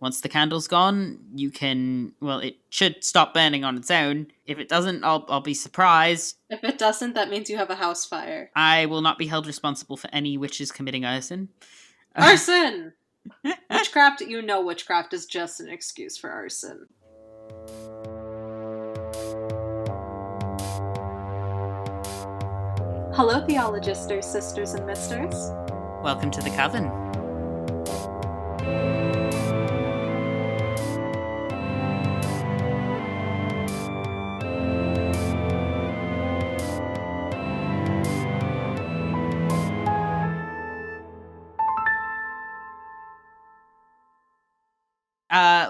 Once the candle's gone, you can, well, it should stop burning on its own. If it doesn't, I'll be surprised. If it doesn't, that means you have a house fire. I will not be held responsible for any witches committing arson. Arson! Witchcraft is just an excuse for arson. Hello, theologisters, sisters, and misters. Welcome to the Coven.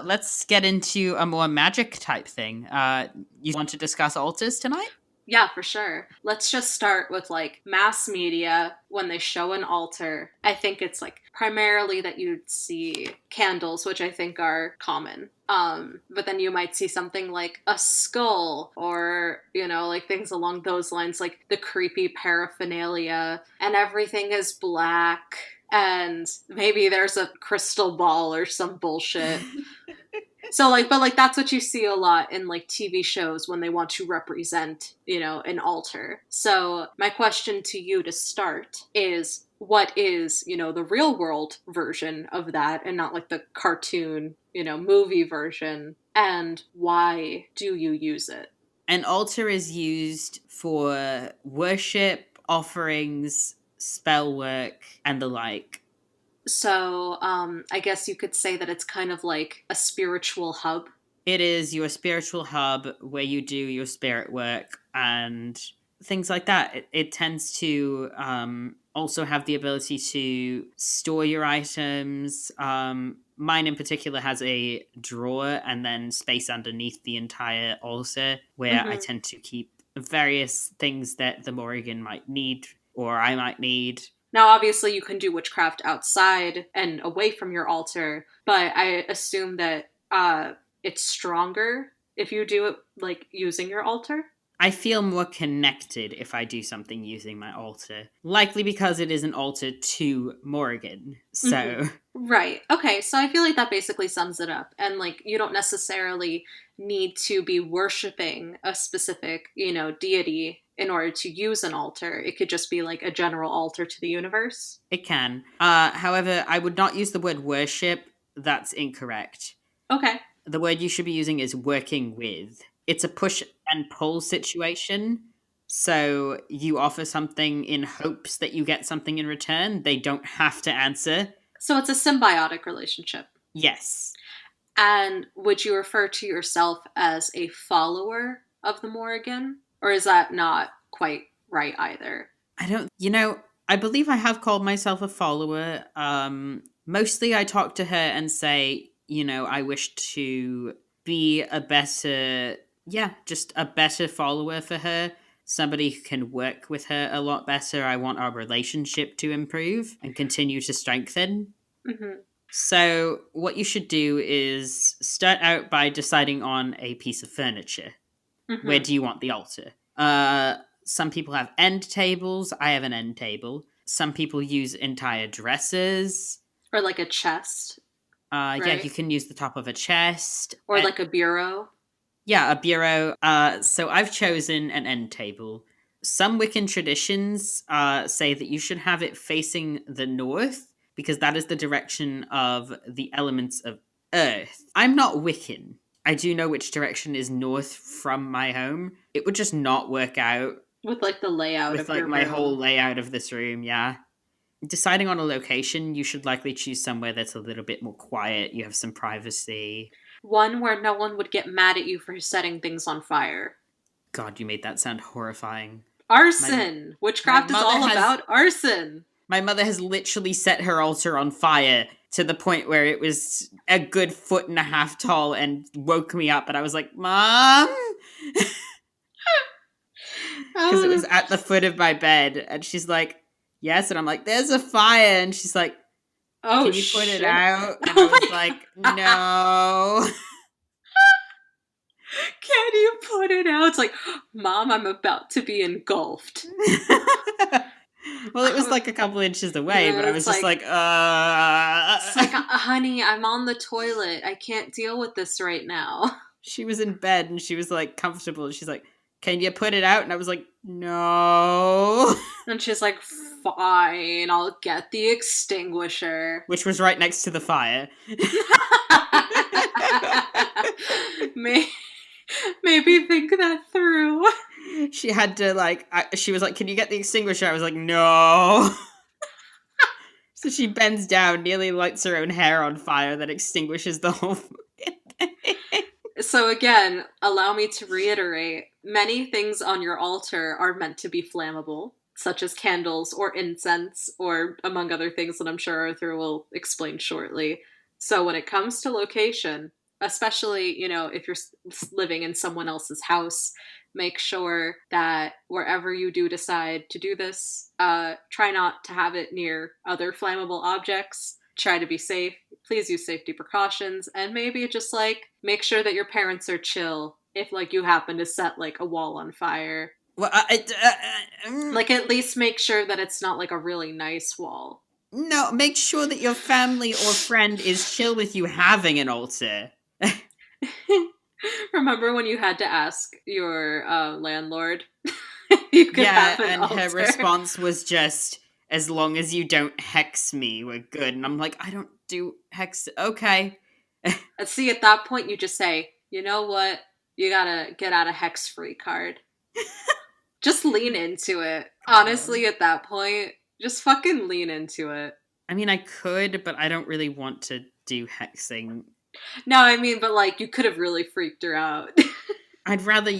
Let's get into a more magic type thing. You want to discuss altars tonight? Yeah, for sure. Let's just start with mass media. When they show an altar, I think it's primarily that you'd see candles, which I think are common. But then you might see something like a skull or, things along those lines, like the creepy paraphernalia, and everything is black. And maybe there's a crystal ball or some bullshit. So, but that's what you see a lot in, TV shows when they want to represent, an altar. So, my question to you to start is, what is, the real world version of that and not, the cartoon, movie version? And why do you use it? An altar is used for worship, offerings, spell work, and the like. So, I guess you could say that it's kind of like a spiritual hub. It is your spiritual hub where you do your spirit work and things like that. It tends to also have the ability to store your items. Mine in particular has a drawer and then space underneath the entire altar where I tend to keep various things that the Morrigan might need or I might need. Now, obviously, you can do witchcraft outside and away from your altar, but I assume that it's stronger if you do it, using your altar? I feel more connected if I do something using my altar. Likely because it is an altar to Morrigan, so... Mm-hmm. Right. Okay, so I feel like that basically sums it up. And, you don't necessarily need to be worshipping a specific, deity in order to use an altar. It could just be a general altar to the universe. It can. However, I would not use the word worship. That's incorrect. Okay. The word you should be using is working with. It's a push and pull situation. So you offer something in hopes that you get something in return. They don't have to answer. So it's a symbiotic relationship. Yes. And would you refer to yourself as a follower of the Morrigan? Or is that not quite right either? I believe I have called myself a follower. Mostly I talk to her and say, I wish to be just a better follower for her. Somebody who can work with her a lot better. I want our relationship to improve and continue to strengthen. Mm-hmm. So what you should do is start out by deciding on a piece of furniture. Mm-hmm. Where do you want the altar? Some people have end tables. I have an end table. Some people use entire dressers. Or a chest. Right? Yeah, you can use the top of a chest. Or a bureau. Yeah, a bureau. So I've chosen an end table. Some Wiccan traditions say that you should have it facing the north because that is the direction of the elements of earth. I'm not Wiccan. I do know which direction is north from my home. It would just not work out. With the layout of your room. My whole layout of this room, yeah. Deciding on a location, you should likely choose somewhere that's a little bit more quiet. You have some privacy. One where no one would get mad at you for setting things on fire. God, you made that sound horrifying. Arson! Witchcraft is all about arson! My mother has literally set her altar on fire to the point where it was a good 1.5 feet tall and woke me up and I was like, Mom? Because it was at the foot of my bed and she's like, yes, and I'm like, there's a fire, and she's like, oh, can you put it out? And I was like, no. Can you put it out? It's like, Mom, I'm about to be engulfed. Well, it was like a couple inches away, but I was It's just like, like, it's like, honey, I'm on the toilet. I can't deal with this right now. She was in bed and she was like comfortable. She's like, can you put it out? And I was like, no. And she's like, fine, I'll get the extinguisher. Which was right next to the fire. Maybe think that through. She had to like, she was like, can you get the extinguisher? I was like, no. So she bends down, nearly lights her own hair on fire, then extinguishes the whole thing. So again, allow me to reiterate, many things on your altar are meant to be flammable, such as candles or incense, or among other things that I'm sure Arthur will explain shortly. So when it comes to location, especially, if you're living in someone else's house, make sure that wherever you do decide to do this, try not to have it near other flammable objects. Try to be safe. Please use safety precautions, and maybe just like make sure that your parents are chill if like you happen to set like a wall on fire. Well, Like at least make sure that it's not like a really nice wall. no, make sure that your family or friend is chill with you having an altar. Remember when you had to ask your landlord if you could have an and altar? her response was just, as long as you don't hex me, we're good. And I'm like, I don't do hex. Okay. And see, at that point, you just say, you know what? You gotta get out a hex free card. Just lean into it. Honestly, at that point, just fucking lean into it. I mean, I could, but I don't really want to do hexing. No, I mean, but like, you could have really freaked her out. I'd rather,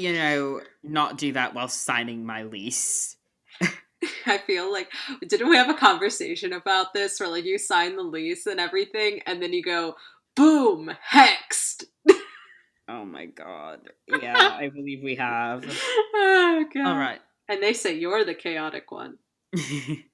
not do that while signing my lease. I feel like, didn't we have a conversation about this where like you sign the lease and everything, and then you go, boom, hexed. Oh my god. Yeah, I believe we have. Oh god. All right. And they say you're the chaotic one.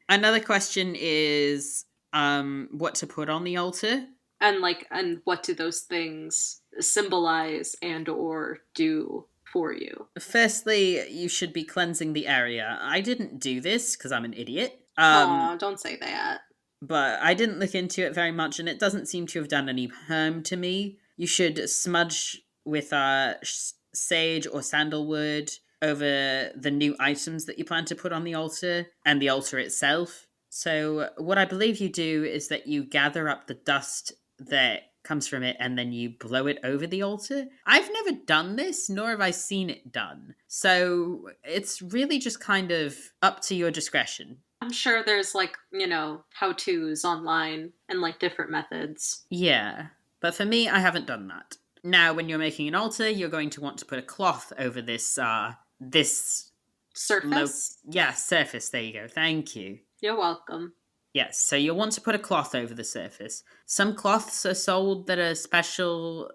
Another question is what to put on the altar? And what do those things symbolize and or do for you? Firstly, you should be cleansing the area. I didn't do this because I'm an idiot. Aw, don't say that. But I didn't look into it very much, and it doesn't seem to have done any harm to me. You should smudge with sage or sandalwood over the new items that you plan to put on the altar and the altar itself. So what I believe you do is that you gather up the dust that comes from it and then you blow it over the altar. I've never done this, nor have I seen it done. So it's really just kind of up to your discretion. I'm sure there's like, how-tos online and like different methods. Yeah, but for me, I haven't done that. Now, when you're making an altar, you're going to want to put a cloth over this surface. Surface. There you go. Thank you. You're welcome. Yes, so you'll want to put a cloth over the surface. Some cloths are sold that are special,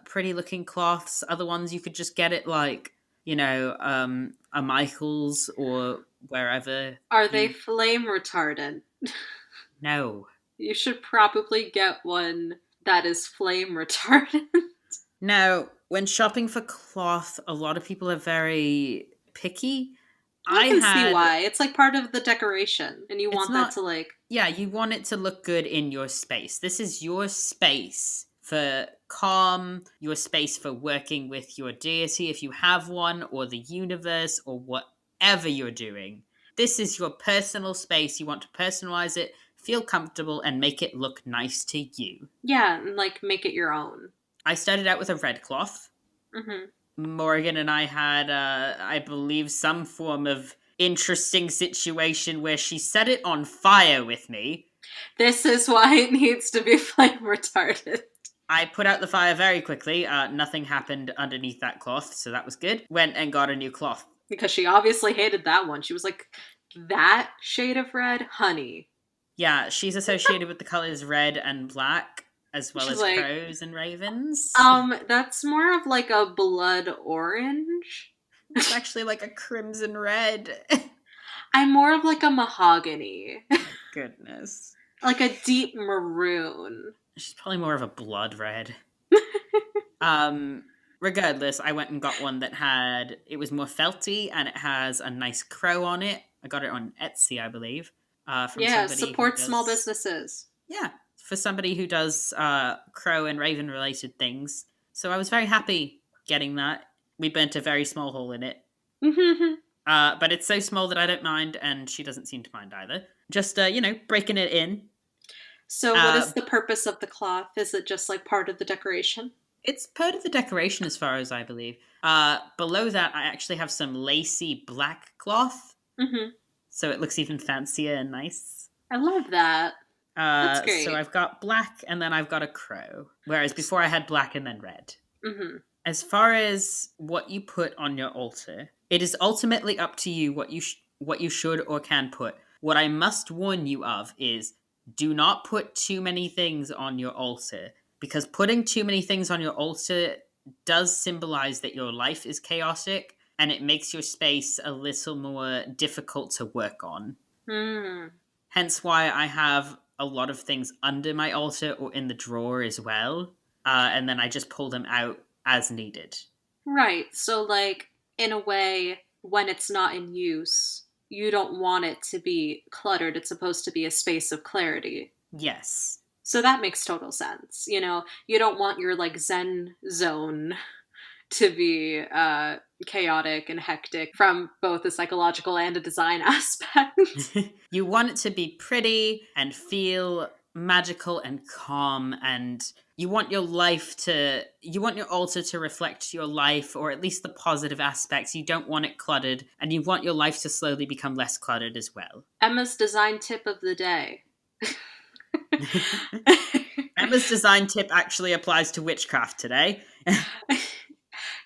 pretty-looking cloths. Other ones you could just get it like, a Michael's or wherever. Are they flame retardant? No. You should probably get one that is flame retardant. Now, when shopping for cloth, a lot of people are very picky. I can see why. It's like part of the decoration, and you want that to like... Yeah, you want it to look good in your space. This is your space for calm, your space for working with your deity if you have one, or the universe, or whatever you're doing. This is your personal space. You want to personalize it, feel comfortable, and make it look nice to you. Yeah, and like make it your own. I started out with a red cloth. Mm-hmm. Morgan and I had, I believe, some form of interesting situation where she set it on fire with me. This is why it needs to be flame retardant. I put out the fire very quickly. Nothing happened underneath that cloth, so that was good. Went and got a new cloth. Because she obviously hated that one. She was like, that shade of red? Honey. Yeah, she's associated with the colors red and black, as well as like, crows and ravens. That's more of like a blood orange. It's actually like a crimson red. I'm more of like a mahogany. Goodness. Like a deep maroon. She's probably more of a blood red. Regardless, I went and got one that it was more felty and it has a nice crow on it. I got it on Etsy, I believe, from Yeah, somebody who support small does, businesses. yeah, for somebody who does crow and raven related things. So I was very happy getting that. We burnt a very small hole in it. But it's so small that I don't mind, and she doesn't seem to mind either. Just, breaking it in. So, what is Uh, the purpose of the cloth? Is it just like part of the decoration? it's part of the decoration, as far as I believe. Below that, I actually have some lacy black cloth, Hmm. so it looks even fancier and nice. I love that. That's So great. I've got black, and then I've got a crow. Whereas before I had black and then red. Hmm. As far as what you put on your altar, it is ultimately up to you what you should or can put. What I must warn you of is do not put too many things on your altar, because putting too many things on your altar does symbolize that your life is chaotic, and it makes your space a little more difficult to work on. Mm. Hence why I have a lot of things under my altar or in the drawer as well. And then I just pull them out as needed. Right. So, like, in a way, when it's not in use, you don't want it to be cluttered. It's supposed to be a space of clarity. Yes. So that makes total sense. You don't want your like Zen zone to be chaotic and hectic from both a psychological and a design aspect. You want it to be pretty and feel magical and calm, and you want your altar to reflect your life, or at least the positive aspects. You don't want it cluttered, and you want your life to slowly become less cluttered as well. Emma's design tip of the day. Emma's design tip actually applies to witchcraft today.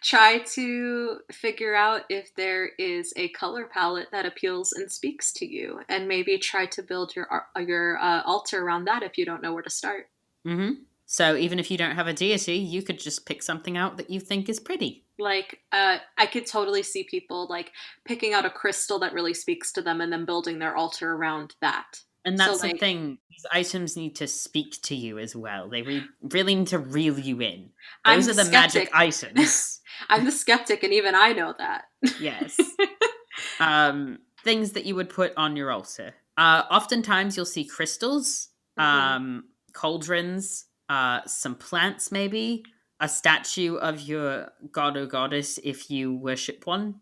Try to figure out if there is a color palette that appeals and speaks to you, and maybe try to build your altar around that if you don't know where to start. Hmm. So even if you don't have a deity, you could just pick something out that you think is pretty. Like, I could totally see people like picking out a crystal that really speaks to them and then building their altar around that. And So, that's the like, thing. These items need to speak to you as well. They really need to reel you in. I'm Those the are the magic skeptic. items. I'm the skeptic, and even I know that. Yes. Things that you would put on your altar. Oftentimes you'll see crystals, Hmm. cauldrons, some plants, maybe a statue of your god or goddess if you worship one.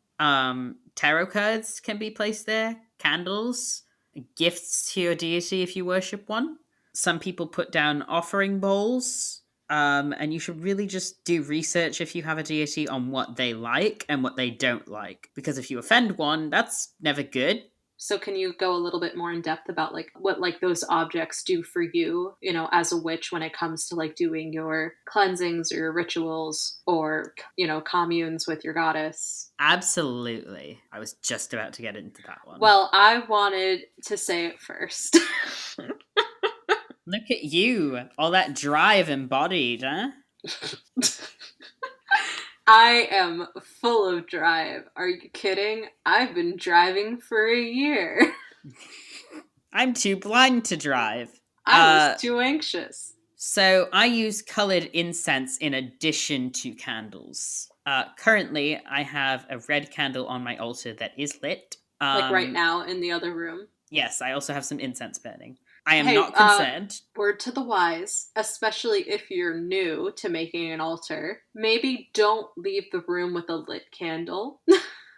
Tarot cards can be placed there. Candles, gifts to your deity if you worship one. Some people put down offering bowls. And you should really just do research if you have a deity on what they like and what they don't like. Because if you offend one, that's never good. So, can you go a little bit more in depth about like what like those objects do for you, as a witch when it comes to like doing your cleansings or your rituals or communes with your goddess? Absolutely. I was just about to get into that one. Well, I wanted to say it first. Look at you. All that drive embodied, huh? I am full of drive. Are you kidding? I've been driving for a year. I'm too blind to drive. I was too anxious. So I use colored incense in addition to candles. Currently, I have a red candle on my altar that is lit. Like right now in the other room. Yes, I also have some incense burning. I am Hey, not concerned. word to the wise, especially if you're new to making an altar, maybe don't leave the room with a lit candle.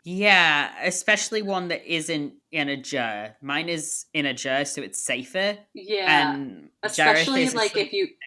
Yeah, especially one that isn't in a jar. Mine is in a jar, so it's safer. Yeah, And Jareth especially is like asleep.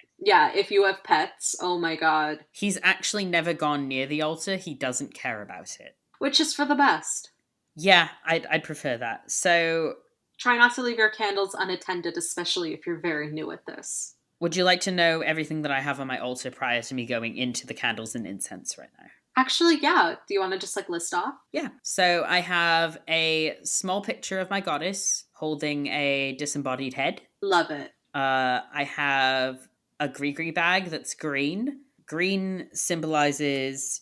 if you have pets. Oh my god. He's actually never gone near the altar. He doesn't care about it. Which is for the best. Yeah, I'd prefer that. So, Try not to leave your candles unattended, especially if you're very new at this. would you like to know everything that I have on my altar prior to me going into the candles and incense right now? Actually, yeah. Do you want to just like list off? Yeah. So, I have a small picture of my goddess holding a disembodied head. Love it. I have a gree bag that's green. Green symbolizes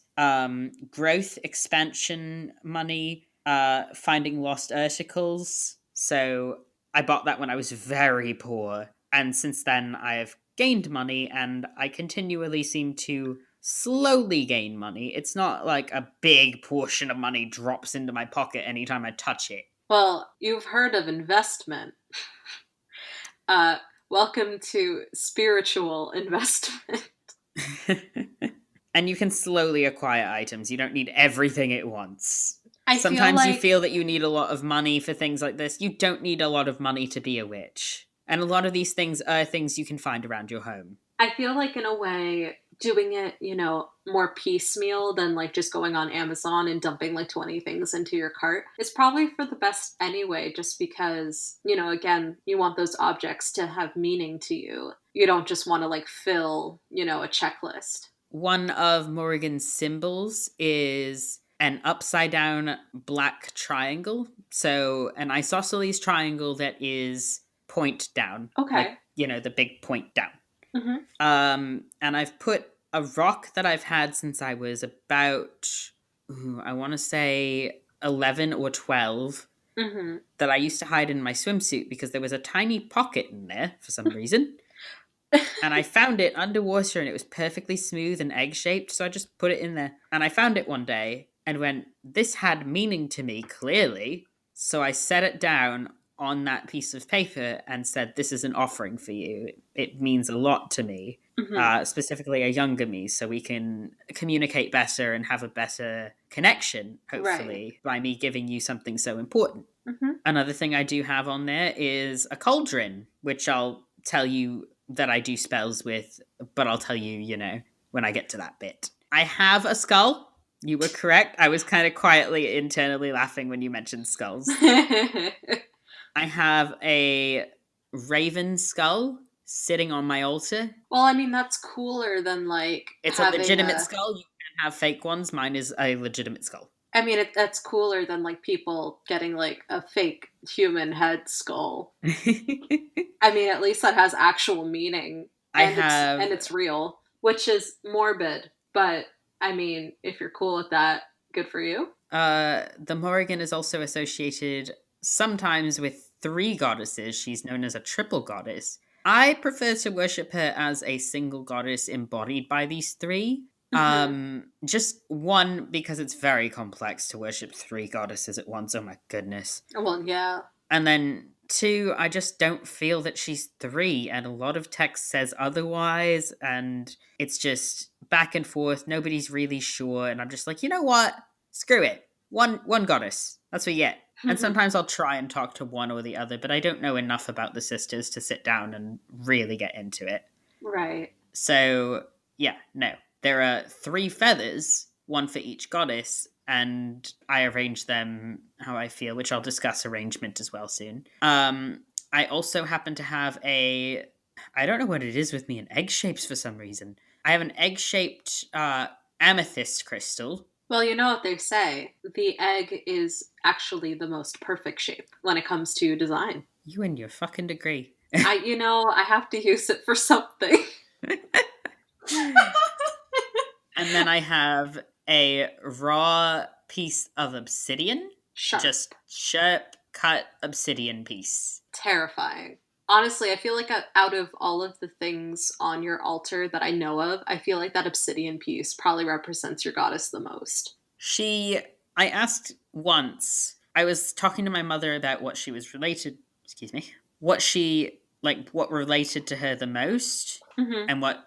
growth, expansion, money, finding lost articles. So I bought that when I was very poor. And since then, I have gained money and I continually seem to slowly gain money. It's not like a big portion of money drops into my pocket anytime I touch it. Well, you've heard of investment. Uh, welcome to spiritual investment. And you can slowly acquire items. You don't need everything at once. I feel Sometimes you like feel that you need a lot of money for things like this. You don't need a lot of money to be a witch. And a lot of these things are things you can find around your home. I feel like in a way doing it, more piecemeal than like just going on Amazon and dumping like 20 things into your cart is probably for the best anyway, just because, again, you want those objects to have meaning to you. You don't just want to like fill, a checklist. One of Morrigan's symbols is an upside down black triangle. So, an isosceles triangle that is point down. Like, Okay. the big point down. Mm-hmm. And I've put a rock that I've had since I was about, I want to say 11 or 12, Mm-hmm. that I used to hide in my swimsuit because there was a tiny pocket in there for some reason. And I found it underwater and it was perfectly smooth and egg shaped. So I just put it in there. And I found it one day and went, this had meaning to me, clearly. So I set it down on that piece of paper and said, this is an offering for you. It means a lot to me, Mm-hmm. specifically a younger me, so we can communicate better and have a better connection, Right. hopefully, by me giving you something so important. Mm-hmm. Another thing I do have on there is a cauldron, which I'll tell you that I do spells with, but I'll tell you, when I get to that bit. I have a skull. You were correct. I was kind of quietly internally laughing when you mentioned skulls. I have a raven skull sitting on my altar. Well, I mean, that's cooler than like It's a having legitimate a. skull. You can have fake ones. Mine is a legitimate skull. I mean, that's cooler than like people getting like a fake human head skull. I mean, at least that has actual meaning I and have it's real, which is morbid. But I mean, if you're cool with that, good for you. the Morrigan is also associated sometimes with three goddesses. She's known as a triple goddess. I prefer to worship her as a single goddess embodied by these three. Hmm. Just one, because it's very complex to worship three goddesses at once. Oh my goodness. Well, yeah. And then two, I just don't feel that she's three, and a lot of text says otherwise, and it's just back and forth. Nobody's really sure, and I'm just like, you know what? Screw it. One goddess. That's what you get. And sometimes I'll try and talk to one or the other, but I don't know enough about the sisters to sit down and really get into it. Right. So, yeah, no. There are three feathers, one for each goddess, and I arrange them how I feel, which I'll discuss arrangement as well soon. I also happen to have I don't know what it is with me and egg shapes for some reason. I have an egg shaped amethyst crystal. Well, you know what they say. The egg is actually the most perfect shape when it comes to design. You and your fucking degree. I have to use it for something. And then I have a raw piece of obsidian. Sharp. Just sharp cut obsidian piece. Terrifying. Honestly, I feel like out of all of the things on your altar that I know of, I feel like that obsidian piece probably represents your goddess the most. I asked once, I was talking to my mother about what she was related, excuse me, what related to her the most Mm-hmm. and what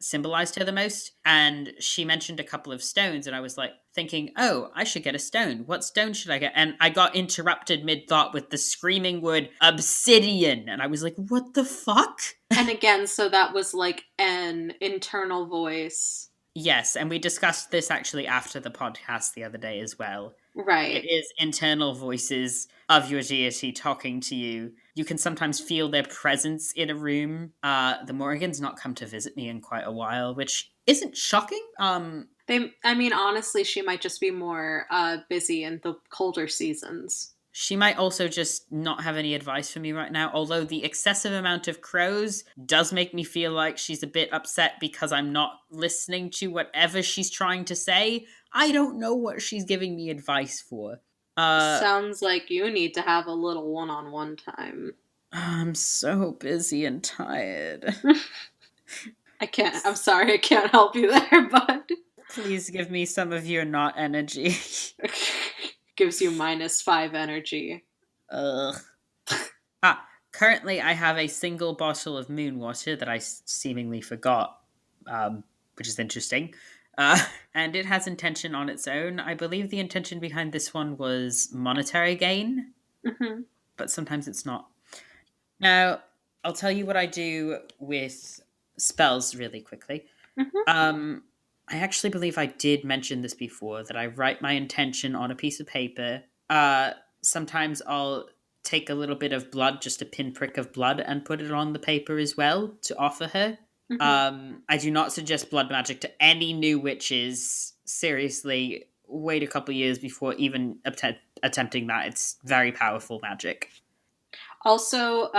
symbolized her the most. And she mentioned a couple of stones, and I was thinking, oh, I should get a stone. What stone should I get? And I got interrupted mid thought with the screaming word obsidian. And I was like, what the fuck? And again, so that was like an internal voice. Yes, and we discussed this actually after the podcast the other day as well. Right. It is internal voices of your deity talking to you. You can sometimes feel their presence in a room. The Morrigan's not come to visit me in quite a while, which isn't shocking. I mean, honestly, she might just be more busy in the colder seasons. She might also just not have any advice for me right now, although the excessive amount of crows does make me feel like she's a bit upset because I'm not listening to whatever she's trying to say. I don't know what she's giving me advice for. Sounds like you need to have a little one-on-one time. I'm so busy and tired. I'm sorry, I can't help you there, bud. Please give me some of your not energy. Gives you -5 energy. Ugh. Currently, I have a single bottle of moon water that I seemingly forgot, um, which is interesting. Uh, and it has intention on its own. I believe the intention behind this one was monetary gain, Hmm. but sometimes it's not. Now, I'll tell you what I do with spells really quickly. Hmm. Um, I actually believe I did mention this before that I write my intention on a piece of paper. Sometimes I'll take a little bit of blood, just a pinprick of blood, and put it on the paper as well to offer her. Hmm. I do not suggest blood magic to any new witches. Seriously, wait a couple years before even attempting that. It's very powerful magic. Also,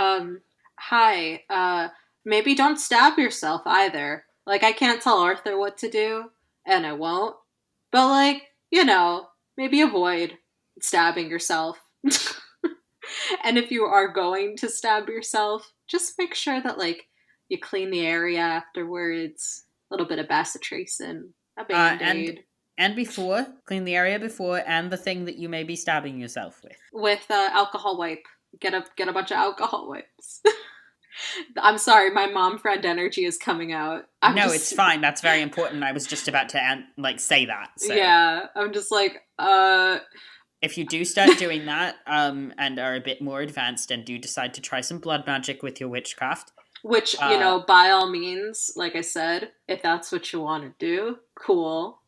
hi, maybe don't stab yourself either. Like, I can't tell Arthur what to do, and I won't. But, like, maybe avoid stabbing yourself. And if you are going to stab yourself, just make sure that, like, you clean the area afterwards. A little bit of bacitracin, a Uh, band and aid. and before, clean the area before, and the thing that you may be stabbing yourself with. With alcohol wipe. Get a bunch of alcohol wipes. I'm sorry, my mom friend energy is coming out. I'm No, it's just fine. That's very important. I was just about to say that. So yeah, I'm just like if you do start doing that, and are a bit more advanced and do decide to try some blood magic with your witchcraft, which, uh, by all means, like I said, if that's what you want to do, cool.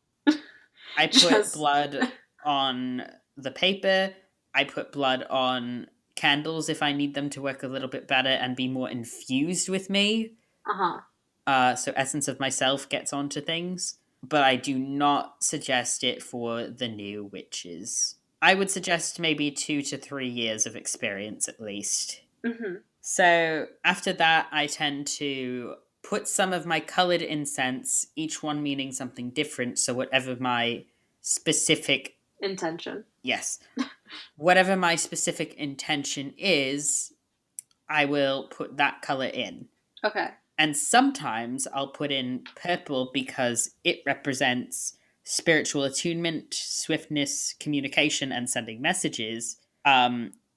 I put Just blood on the paper. I put blood on candles if I need them to work a little bit better and be more infused with me. uh-huh. So essence of myself gets onto things, but I do not suggest it for the new witches. I would suggest maybe 2 to 3 years of experience at least. Mhm. So after that, I tend to put some of my colored incense, each one meaning something different. So whatever my specific, Intention. yes, whatever my specific intention is, I will put that color in. Okay. And sometimes I'll put in purple because it represents spiritual attunement, swiftness, communication, and sending messages,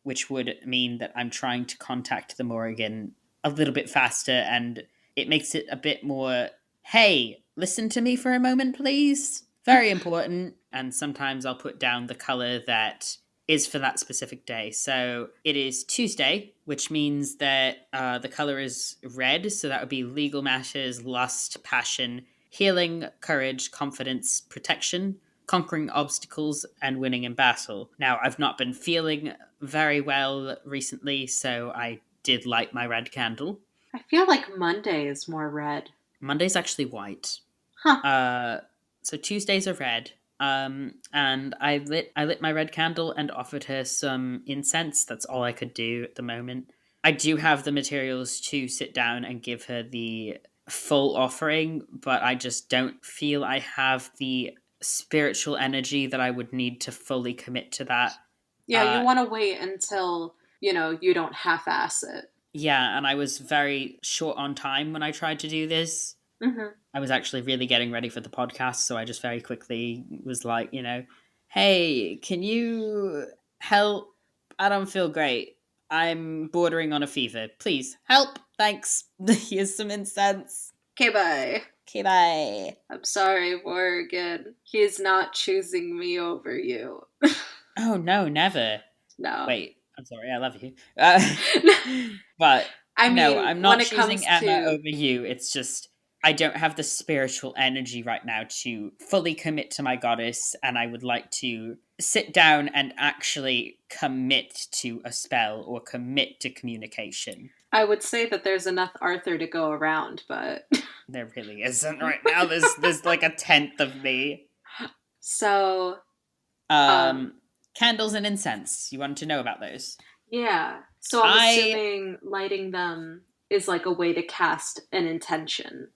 which would mean that I'm trying to contact the Morrigan a little bit faster, and it makes it a bit more, hey, listen to me for a moment, please. Very important. And sometimes I'll put down the color that is for that specific day. So it is Tuesday, which means that the color is red. So that would be legal matters, lust, passion, healing, courage, confidence, protection, conquering obstacles, and winning in battle. Now, I've not been feeling very well recently, so I did light my red candle. I feel like Monday is more red. Monday's actually white. Huh. Uh, so Tuesdays are red. And I lit my red candle and offered her some incense. That's all I could do at the moment. I do have the materials to sit down and give her the full offering, but I just don't feel I have the spiritual energy that I would need to fully commit to that. Yeah, you Uh, want to wait until, you don't half-ass it. yeah, and I was very short on time when I tried to do this. Mhm. I was actually really getting ready for the podcast, so I just very quickly was like, hey, can you help? I don't feel great. I'm bordering on a fever. Please help. Thanks. Here's some incense. Okay, bye. Okay, bye. I'm sorry, Morgan. He's not choosing me over you. Oh, no, never. No. Wait, I'm sorry. I love you. But I no, mean, I'm when not it choosing comes Emma to over you. It's just I don't have the spiritual energy right now to fully commit to my goddess, and I would like to sit down and actually commit to a spell or commit to communication. I would say that there's enough Arthur to go around, but There really isn't right now. There's like a tenth of me. so Um, Candles and incense. You wanted to know about those? yeah. So I'm I assuming lighting them is like a way to cast an intention.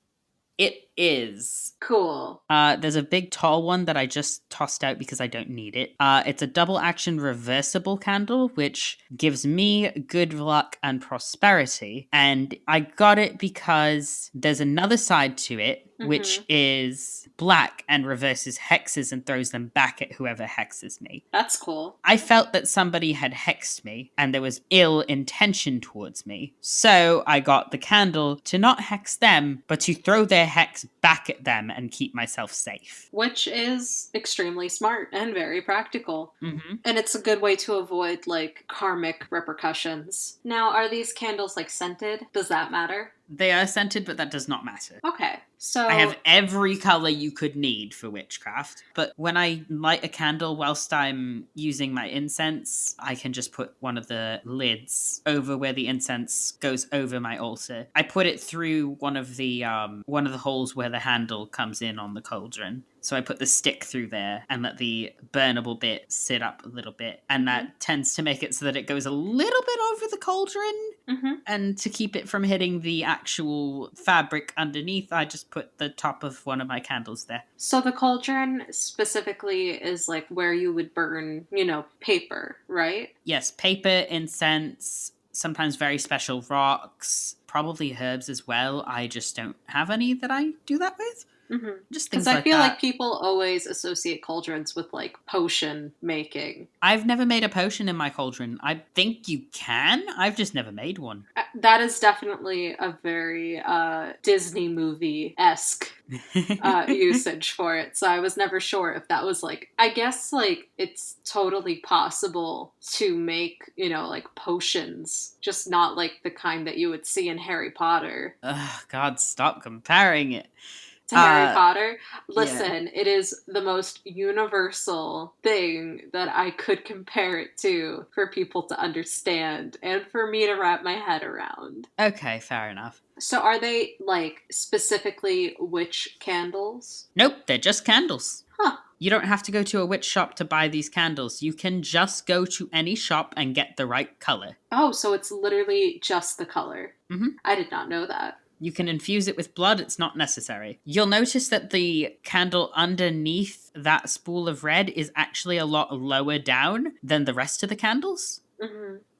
it is. Cool. There's a big tall one that I just tossed out because I don't need it. It's a double action reversible candle, which gives me good luck and prosperity. And I got it because there's another side to it, which is black and reverses hexes and throws them back at whoever hexes me. That's cool. I felt that somebody had hexed me and there was ill intention towards me. So I got the candle to not hex them, but to throw their hex back at them and keep myself safe. Which is extremely smart and very practical. Mm-hmm. And it's a good way to avoid, like, karmic repercussions. Now, are these candles, like, scented? Does that matter? They are scented, but that does not matter. Okay, so... I have every color you could need for witchcraft, but when I light a candle whilst I'm using my incense, I can just put one of the lids over where the incense goes over my altar. I put it through one of the holes where the handle comes in on the cauldron. So I put the stick through there and let the burnable bit sit up a little bit. And that tends to make it so that it goes a little bit over the cauldron. And to keep it from hitting the actual fabric underneath, I just put the top of one of my candles there. So the cauldron specifically is like where you would burn, paper, right? Yes, paper, incense, sometimes very special rocks, probably herbs as well. I just don't have any that I do that with. Just things like that. Because I feel like people always associate cauldrons with, like, potion making. I've never made a potion in my cauldron. I think you can. I've just never made one. That is definitely a very Disney movie-esque usage for it. So I was never sure if that was, like... I guess, like, it's totally possible to make, like, potions. Just not, like, the kind that you would see in Harry Potter. Ugh, God, stop comparing it. To Harry Potter. Listen, It is the most universal thing that I could compare it to for people to understand and for me to wrap my head around. Okay, fair enough. So are they, like, specifically witch candles? Nope, they're just candles. Huh. You don't have to go to a witch shop to buy these candles. You can just go to any shop and get the right color. Oh, so it's literally just the color. Mm-hmm. I did not know that. You can infuse it with blood, it's not necessary. You'll notice that the candle underneath that spool of red is actually a lot lower down than the rest of the candles.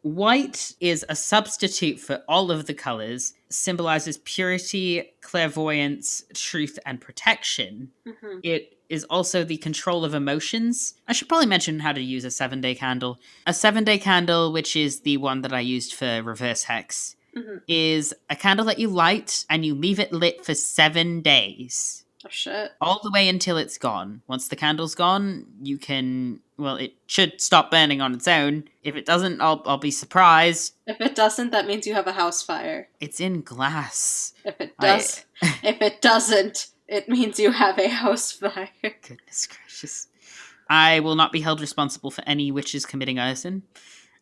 White is a substitute for all of the colors, symbolizes purity, clairvoyance, truth, and protection. It is also the control of emotions. I should probably mention how to use a 7-day candle. A 7-day candle, which is the one that I used for reverse hex, is a candle that you light and you leave it lit for 7 days. Oh, shit. All the way until it's gone. Once the candle's gone, you can... Well, it should stop burning on its own. If it doesn't, I'll be surprised. If it doesn't, that means you have a house fire. It's in glass. If it does, if it doesn't, it means you have a house fire. Goodness gracious. I will not be held responsible for any witches committing arson.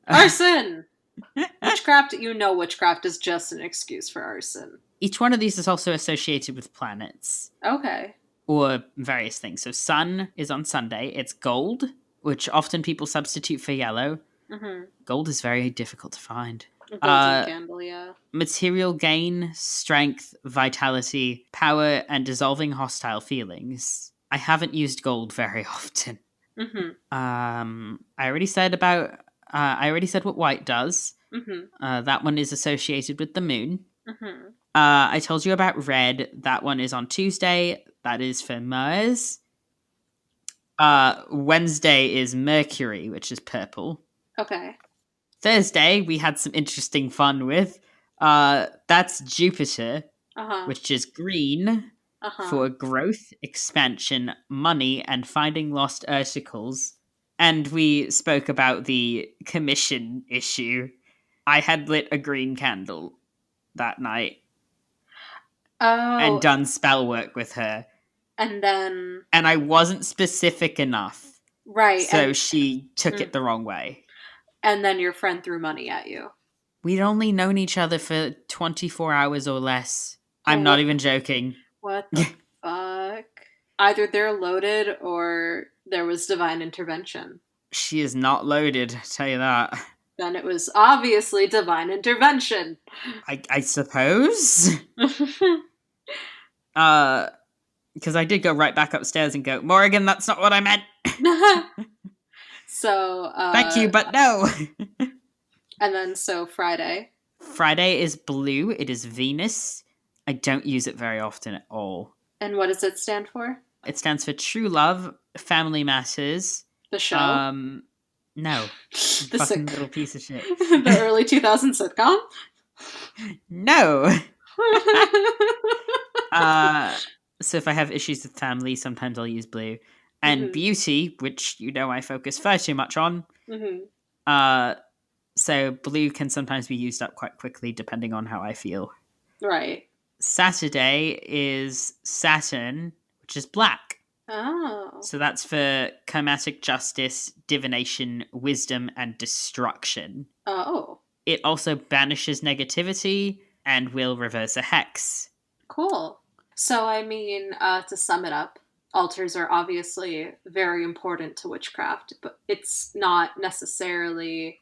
Arson! Witchcraft is just an excuse for arson. Each one of these is also associated with planets. Okay. Or various things. So sun is on Sunday. It's gold, which often people substitute for yellow. Gold is very difficult to find. Golden candle, yeah. Material gain, strength, vitality, power, and dissolving hostile feelings. I haven't used gold very often. I already said what white does. That one is associated with the moon. I told you about red. That one is on Tuesday. That is for Mars. Wednesday is Mercury, which is purple. Okay. Thursday, we had some interesting fun with. That's Jupiter, which is green for growth, expansion, money, and finding lost articles. And we spoke about the commission issue. I had lit a green candle that night. Oh. And done spell work with her. And then... And I wasn't specific enough. Right. So she took it the wrong way. And then your friend threw money at you. We'd only known each other for 24 hours or less. I'm not even joking. What the fuck? Either they're loaded or there was divine intervention. She is not loaded, I tell you that. Then it was obviously divine intervention. I suppose? Because I did go right back upstairs and go, Morrigan, that's not what I meant. So, Thank you, but no. and then so Friday. Friday is blue. It is Venus. I don't use it very often at all. And what does it stand for? It stands for True Love, Family Matters. The show? No. The Fucking little piece of shit. The early 2000s sitcom? No. So if I have issues with family, sometimes I'll use blue. And beauty, which I focus far too much on. So blue can sometimes be used up quite quickly depending on how I feel. Right. Saturday is Saturn, which is black. Oh. So that's for chromatic justice, divination, wisdom, and destruction. Oh. It also banishes negativity and will reverse a hex. Cool. So, I mean, to sum it up, altars are obviously very important to witchcraft, but it's not necessarily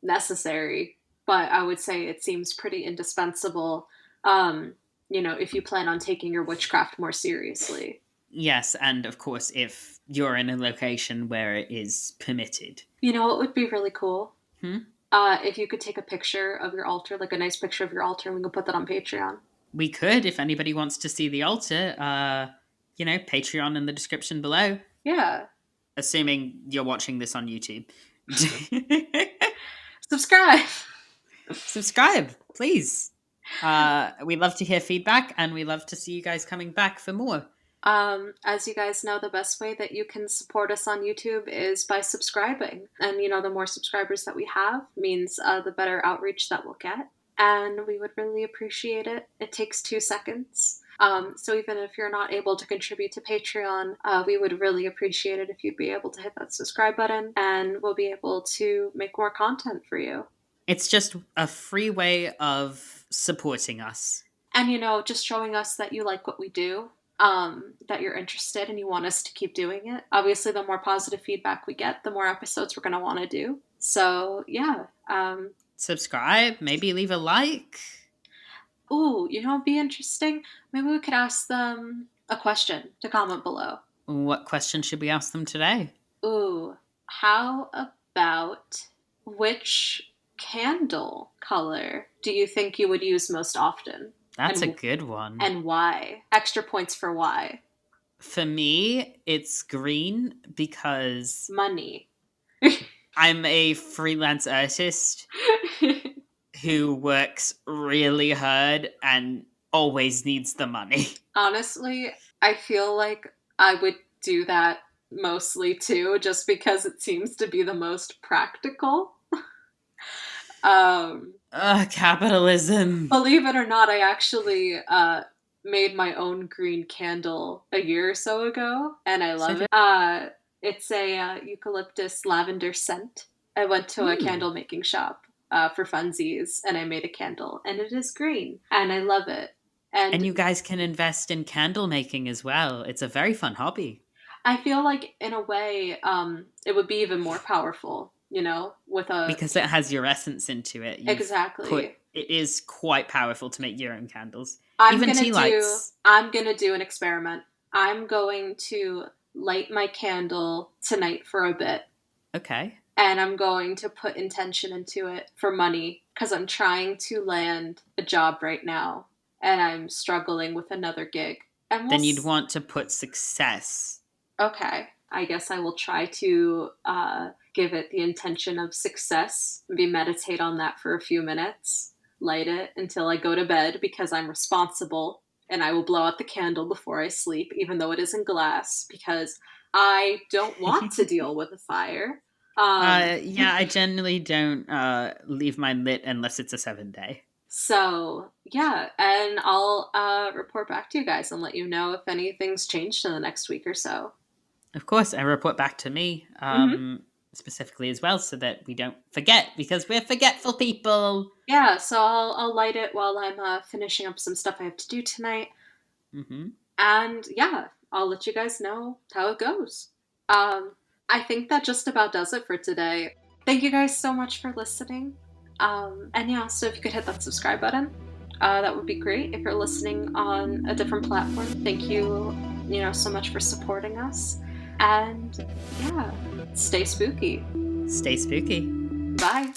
necessary, but I would say it seems pretty indispensable, if you plan on taking your witchcraft more seriously. Yes, and of course, if you're in a location where it is permitted. You know what would be really cool? If you could take a picture of your altar, like a nice picture of your altar, and we could put that on Patreon. We could, if anybody wants to see the altar, Patreon in the description below. Yeah. Assuming you're watching this on YouTube. Subscribe! Subscribe, please. We love to hear feedback, and we love to see you guys coming back for more. As you guys know, the best way that you can support us on YouTube is by subscribing. And, the more subscribers that we have means the better outreach that we'll get. And we would really appreciate it. It takes 2 seconds. So even if you're not able to contribute to Patreon, we would really appreciate it if you'd be able to hit that subscribe button, and we'll be able to make more content for you. It's just a free way of supporting us. And, just showing us that you like what we do, that you're interested and you want us to keep doing it. Obviously, the more positive feedback we get, the more episodes we're going to want to do. So, yeah. Subscribe, maybe leave a like. Ooh, it'd be interesting. Maybe we could ask them a question to comment below. What question should we ask them today? Ooh, how about which candle color do you think you would use most often? That's a good one. And why? Extra points for why. For me, it's green because... money. I'm a freelance artist who works really hard and always needs the money. Honestly, I feel like I would do that mostly too, just because it seems to be the most practical. Capitalism. Believe it or not, I actually made my own green candle a year or so ago, and I love it. It's a eucalyptus lavender scent. I went to a candle making shop for funsies, and I made a candle, and it is green, and I love it. And you guys can invest in candle making as well. It's a very fun hobby. I feel like, in a way, it would be even more powerful, because it has your essence into it. Exactly. It is quite powerful to make your own candles. I'm going to do an experiment. I'm going to light my candle tonight for a bit. Okay. And I'm going to put intention into it for money, because I'm trying to land a job right now, and I'm struggling with another gig. And then you'd want to put success. Okay. I guess I will try to give it the intention of success. Maybe meditate on that for a few minutes. Light it until I go to bed, because I'm responsible. And I will blow out the candle before I sleep, even though it isn't glass, because I don't want to deal with a fire. I generally don't leave mine lit unless it's a 7-day. So, yeah, and I'll report back to you guys and let you know if anything's changed in the next week or so. Of course, and report back to me specifically as well, so that we don't forget, because we're forgetful people. Yeah, so I'll light it while I'm finishing up some stuff I have to do tonight. Mm-hmm. And yeah, I'll let you guys know how it goes. I think that just about does it for today. Thank you guys so much for listening. And yeah, so if you could hit that subscribe button, That would be great. If you're listening on a different platform, thank you, so much for supporting us. And yeah, stay spooky. Stay spooky. Bye.